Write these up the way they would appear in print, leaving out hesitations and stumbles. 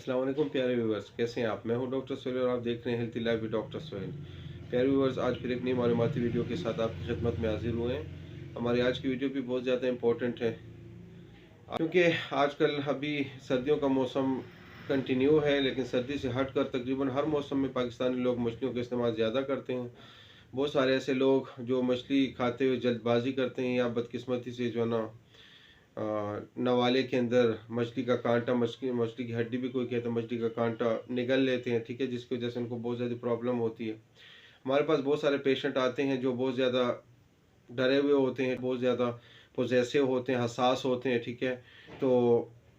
अस्सलाम वालेकुम प्यारे व्यूवर्स, कैसे हैं आप। मैं हूं डॉक्टर सोहेल और आप देख रहे हैं healthy life with doctor Sohail. प्यारे व्यूवर्स, आज फिर एक नई मालूमाती वीडियो के साथ आपकी खिदमत में हाजिर हुए हैं। हमारी आज की वीडियो भी बहुत ज़्यादा इंपॉर्टेंट है क्योंकि आजकल अभी सर्दियों का मौसम कंटिन्यू है, लेकिन सर्दी से हट कर तकरीबन हर मौसम में पाकिस्तानी लोग मछलियों का इस्तेमाल ज़्यादा करते हैं। बहुत सारे ऐसे लोग जो मछली खाते हुए जल्दबाजी करते हैं या बदकिस्मती से जो है ना नवाले के अंदर मछली का कांटा, मछली मछली की हड्डी भी कोई कहता है, मछली का कांटा निगल लेते हैं, ठीक है, जिसकी वजह से उनको बहुत ज़्यादा प्रॉब्लम होती है। हमारे पास बहुत सारे पेशेंट आते हैं जो बहुत ज़्यादा डरे हुए होते हैं, बहुत ज़्यादा पोजेसिव होते हैं, हसास होते हैं, ठीक है। तो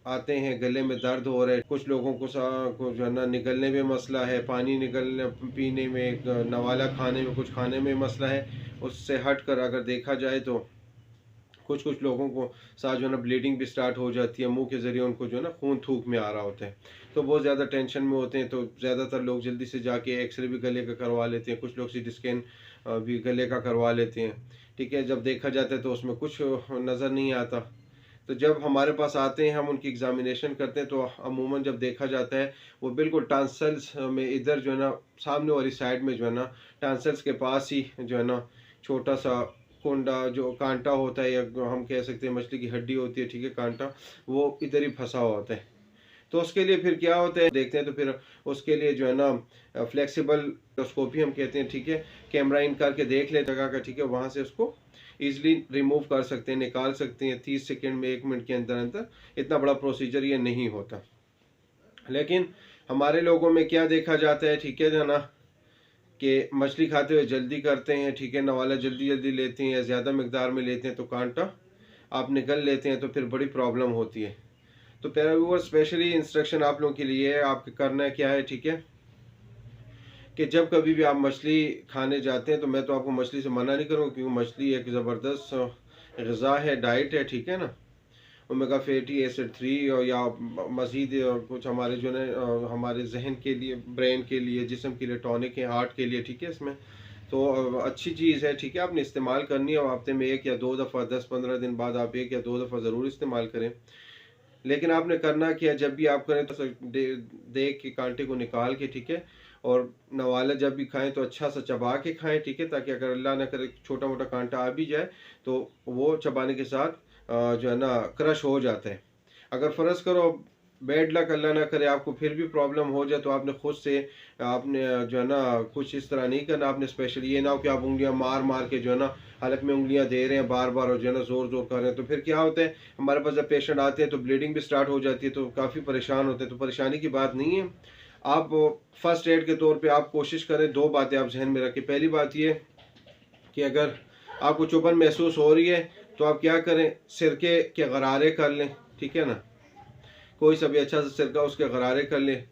आते हैं, गले में दर्द हो रहा है, कुछ लोगों को जो है ना निगलने में मसला है, पानी निगलने पीने में, नवाला खाने में, कुछ खाने में मसला है। उससे हट कर अगर देखा जाए तो कुछ कुछ लोगों को साथ जो है ना ब्लीडिंग भी स्टार्ट हो जाती है, मुंह के ज़रिए उनको जो है ना खून थूक में आ रहा होता है। तो बहुत ज़्यादा टेंशन में होते हैं। तो ज़्यादातर लोग जल्दी से जाके एक्सरे भी गले का करवा लेते हैं, कुछ लोग सीटी स्कैन भी गले का करवा लेते हैं, ठीक है। जब देखा जाता है तो उसमें कुछ नज़र नहीं आता। तो जब हमारे पास आते हैं, हम उनकी एग्जामिनेशन करते हैं, तो अमूमन जब देखा जाता है वो बिल्कुल टांसल्स में इधर जो है ना सामने वाली साइड में जो है ना टांसल्स के पास ही जो है ना छोटा सा कोंडा जो कांटा होता है, या हम कह सकते हैं मछली की हड्डी होती है, ठीक है, कांटा वो इधर ही फंसा हुआ होता है। तो उसके लिए फिर क्या होता है देखते हैं, तो फिर उसके लिए जो है ना फ्लेक्सिबल स्कोपी हम कहते हैं, ठीक है, कैमरा इन करके देख ले जगह का, ठीक है, वहाँ से उसको ईजिली रिमूव कर सकते हैं, निकाल सकते हैं 30 सेकेंड में, 1 मिनट के अंदर अंदर। इतना बड़ा प्रोसीजर ये नहीं होता। लेकिन हमारे लोगों में क्या देखा जाता है, ठीक है जो है ना, कि मछली खाते हुए जल्दी करते हैं, ठीक है, नवाला जल्दी जल्दी लेते हैं या ज़्यादा मकदार में लेते हैं तो कांटा आप निकल लेते हैं, तो फिर बड़ी प्रॉब्लम होती है। तो प्यारे व्यूअर, स्पेशली इंस्ट्रक्शन आप लोगों के लिए है, आपके करना क्या है, ठीक है, कि जब कभी भी आप मछली खाने जाते हैं, तो मैं तो आपको मछली से मना नहीं करूँगा क्योंकि मछली एक ज़बरदस्त ग़िज़ा है, डाइट है, ठीक है ना। ओमेगा फैटी एसिड 3 और या मज़ीद कुछ हमारे जो है हमारे जहन के लिए, ब्रेन के लिए, जिस्म के लिए टॉनिक है, हार्ट के लिए, ठीक है। इसमें तो अच्छी चीज़ है, ठीक है, आपने इस्तेमाल करनी है। हफ्ते में 1 या 2 दफ़ा, 10-15 दिन बाद आप 1 या 2 दफ़ा ज़रूर इस्तेमाल करें। लेकिन आपने करना क्या, जब भी आप करें तो देख के कांटे को निकाल के, ठीक है, और नवाला जब भी खाएं तो अच्छा सा चबा के खाएं, ठीक है, ताकि अगर अल्लाह ना करे छोटा मोटा कांटा आ भी जाए तो वो चबाने के साथ जो है ना क्रश हो जाता है। अगर फ़र्ज़ करो बैड लक अल्लाह ना करे आपको फिर भी प्रॉब्लम हो जाए, तो आपने खुद से आपने जो है ना कुछ इस तरह नहीं करना। आपने स्पेशली ये ना हो कि आप उंगलियां मार मार के जो है ना हलक में उंगलियां दे रहे हैं बार बार और जो है ना ज़ोर ज़ोर कर रहे हैं। तो फिर क्या होता है, हमारे पास जब पेशेंट आते हैं तो ब्लीडिंग भी स्टार्ट हो जाती है, तो काफ़ी परेशान होते हैं। तो परेशानी की बात नहीं है। आप फर्स्ट एड के तौर पे आप कोशिश करें, 2 बातें आप जहन में रखें। पहली बात ये कि अगर आपको चुभन महसूस हो रही है तो आप क्या करें, सिरके के गरारे कर लें, ठीक है ना, कोई सा भी अच्छा सा सिरका उसके गरारे कर लें।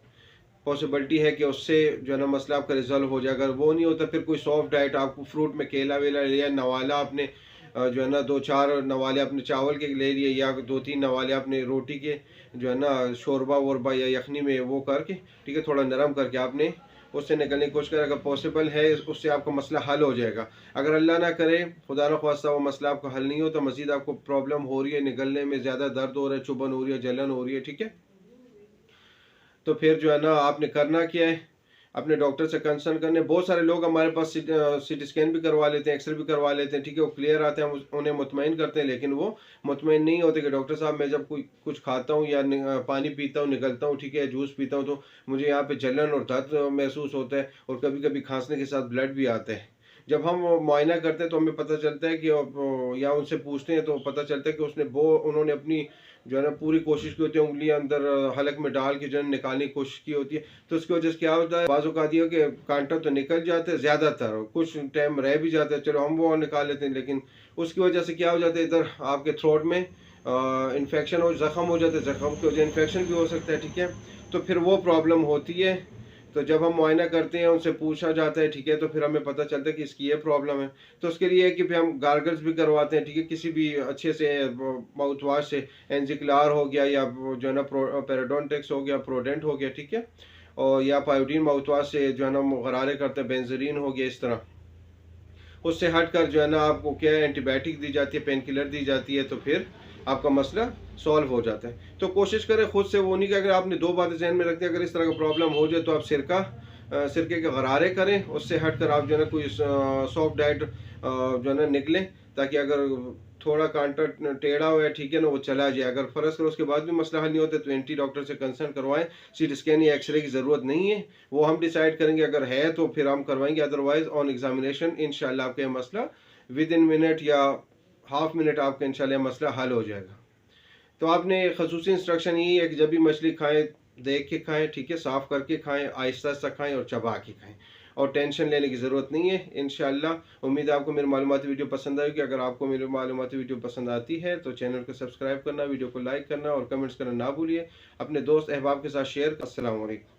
पॉसिबिलिटी है कि उससे जो है ना मसला आपका रिजॉल्व हो जाए। अगर वो नहीं होता फिर कोई सॉफ्ट डाइट आपको फ्रूट में केला वेला लिया, नवाला आपने जो है ना 2-4 नवाले अपने चावल के ले लिए, या 2-3 नवाले अपने रोटी के जो है ना शोरबा वोरबा या यखनी में वो करके, ठीक है, थोड़ा नरम करके आपने उससे निकलने की कोशिश करें। अगर पॉसिबल है उससे आपका मसला हल हो जाएगा। अगर अल्लाह ना करे, खुदा न ख्वास्ता, वो मसला आपका हल नहीं होता, मज़ीद आपको प्रॉब्लम हो रही है, निकलने में ज़्यादा दर्द हो रहा है, चुभन हो रही है, जलन हो रही है, ठीक है, तो फिर जो है ना आपने करना क्या है, अपने डॉक्टर से कंसल्ट करने। बहुत सारे लोग हमारे पास सीटी स्कैन भी करवा लेते हैं, एक्सरे भी करवा लेते हैं, ठीक है, वो क्लियर आते हैं, हम उन्हें मुतमईन करते हैं, लेकिन वो मुतमईन नहीं होते कि डॉक्टर साहब मैं जब कोई कुछ खाता हूँ या पानी पीता हूँ, निकलता हूँ, ठीक है, जूस पीता हूँ, तो मुझे यहाँ पे जलन और दर्द महसूस होता है और कभी कभी खांसने के साथ ब्लड भी आता है। जब हम मुआयना करते हैं तो हमें पता चलता है कि या उनसे पूछते हैं तो पता चलता है कि उन्होंने अपनी जो है ना पूरी कोशिश की होती है, उंगलियां अंदर हलक में डाल के जो है निकालने की कोशिश की होती है। तो उसकी वजह से क्या होता है, बाज़ औक़ात ये कि कांटा तो निकल जाता है, ज़्यादातर कुछ टाइम रह भी जाता है, चलो हम वो निकाल लेते हैं, लेकिन उसकी वजह से क्या हो जाता है, इधर आपके थ्रोट में इन्फेक्शन हो, ज़ख़म हो जाता है, ज़ख़म की वजह इन्फेक्शन भी हो सकता है, ठीक है, तो फिर वो प्रॉब्लम होती है। तो जब हम मुआयना करते हैं, उनसे पूछा जाता है, ठीक है, तो फिर हमें पता चलता है कि इसकी ये प्रॉब्लम है। तो उसके लिए है कि फिर हम गार्गल्स भी करवाते हैं, ठीक है, किसी भी अच्छे से माउथ वाश से, एनजिक्लार हो गया या जो है ना पेराडोंटेक्स हो गया, प्रोडेंट हो गया, ठीक है, और या पायोडीन माउथ वाश से जो है ना गरारे करते हैं, बेंजरीन हो गया, इस तरह। उससे हट कर जो है ना आपको क्या है, एंटीबायोटिक दी जाती है, पेन किलर दी जाती है, तो फिर आपका मसला सॉल्व हो जाता है। तो कोशिश करें खुद से, वो नहीं कि अगर आपने 2 बातें जहन में रखते हैं, अगर इस तरह का प्रॉब्लम हो जाए तो आप सिरके के गरारे करें, उससे हट कर आप जो है ना कोई सॉफ्ट डाइट जो है ना निकलें, ताकि अगर थोड़ा कांटा टेढ़ा हो या ठीक है ना वो चला जाए। अगर फ़र्ज करो उसके बाद भी मसला हल नहीं होता तो एंटी डॉक्टर से कंसल्ट करवाएं। सीटी स्कैन या एक्सरे की ज़रूरत नहीं है, वो हम डिसाइड करेंगे, अगर है तो फिर हम करवाएंगे, अदरवाइज ऑन एग्जामिनेशन इंशाल्लाह आपका मसला विद इन मिनट या हाफ मिनट आपका इंशाल्लाह मसला हल हो जाएगा। तो आपने खसूसी इंस्ट्रक्शन यही है कि जब भी मछली खाएं देख के खाएं, ठीक है, साफ़ करके खाएं, आहिस्ता आहिस्ता खाएं और चबा के खाएं, और टेंशन लेने की ज़रूरत नहीं है। इंशाल्लाह उम्मीद है आपको मेरी मालूमाती वीडियो पसंद आएगी। अगर आपको मेरी मालूमाती वीडियो पसंद आती है तो चैनल को सब्सक्राइब करना, वीडियो को लाइक करना और कमेंट्स करना ना भूलिए। अपने दोस्त अहबाब के साथ शेयर। अस्सलाम वालेकुम।